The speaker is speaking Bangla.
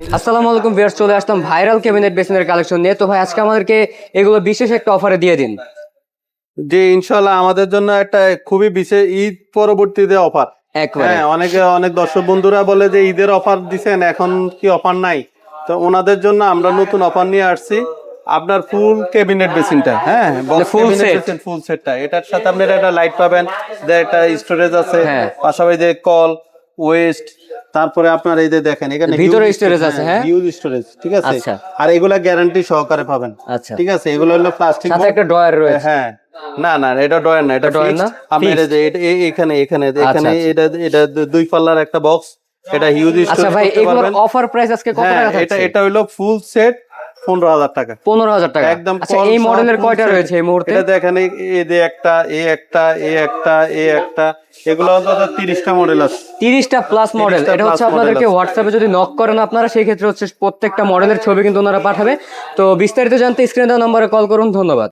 আসসালামু আলাইকুম ভিউয়ার্স, চলে আসলাম ভাইরাল ক্যাবিনেট বেসিনের কালেকশন নিয়ে। তো ভাই আজকে আমাদেরকে এগুলো বিশেষ একটা অফারে দিয়ে দিন। জি ইনশাল্লাহ আমাদের জন্য একটা খুবই বিশেষ ঈদ পরবর্তীতে অফার। একবারে হ্যাঁ, অনেক দর্শক বন্ধুরা বলে যে ঈদের অফার দিছেন, এখন কি অফার নাই? তো ওনাদের জন্য আমরা নতুন অফার নিয়ে আসছি। আপনার ফুল ক্যাবিনেট বেসিনটা, হ্যাঁ full set। ফুল সেটটা, এটার সাথে আপনারা একটা লাইট পাবেন, একটা স্টোরেজ আছে, হ্যাঁ। পাশাপাশি যে কল ওয়েস্ট, তারপরে আপনার এই যে দেখেন এখানে ভিতরে storage আছে, হ্যাঁ? হিউজ স্টোরেজ, ঠিক আছে। আচ্ছা। আর এগুলা গ্যারান্টি সহকারে পাবেন, আচ্ছা। ঠিক আছে। এগুলো হলো প্লাস্টিক, সাথে একটা ড্রয়ার রয়েছে। হ্যাঁ না না এটা ডয়ার না, এটা ড্রয়ার না? ফিক্সড। আপনার এই যে এখানে এখানে এখানে আচ্ছা। এটা এটা দুই পাল্লার একটা বক্স, এটা হিউজ আচ্ছা স্টোরেজ ভাই, করতে এগুলোর পারবেন। অফার প্রাইস আজকে কত হ্যাঁ, টাকা এটা থাকছে? এটা হলো ফুল সেট 15,000 টাকা। 15,000 টাকা। একদম আচ্ছা, কল এই সহ মডেলের full কয়টা set। রয়েছে এই মুহূর্তে? এটা দেখেন এই যে একটা একটা এগুলো অন্তত 30টা মডেল আছে। 30টা প্লাস মডেল। 30টা এটা হচ্ছে plus আপনাদেরকে model আছে। হোয়াটসঅ্যাপে যদি নক করেন আপনারা, সেই ক্ষেত্রে হচ্ছে প্রত্যেকটা মডেলের ছবি কিন্তু ওনারা পাঠাবে। তো বিস্তারিত জানতে স্ক্রিনে দেওয়া নম্বরে কল করুন। ধন্যবাদ।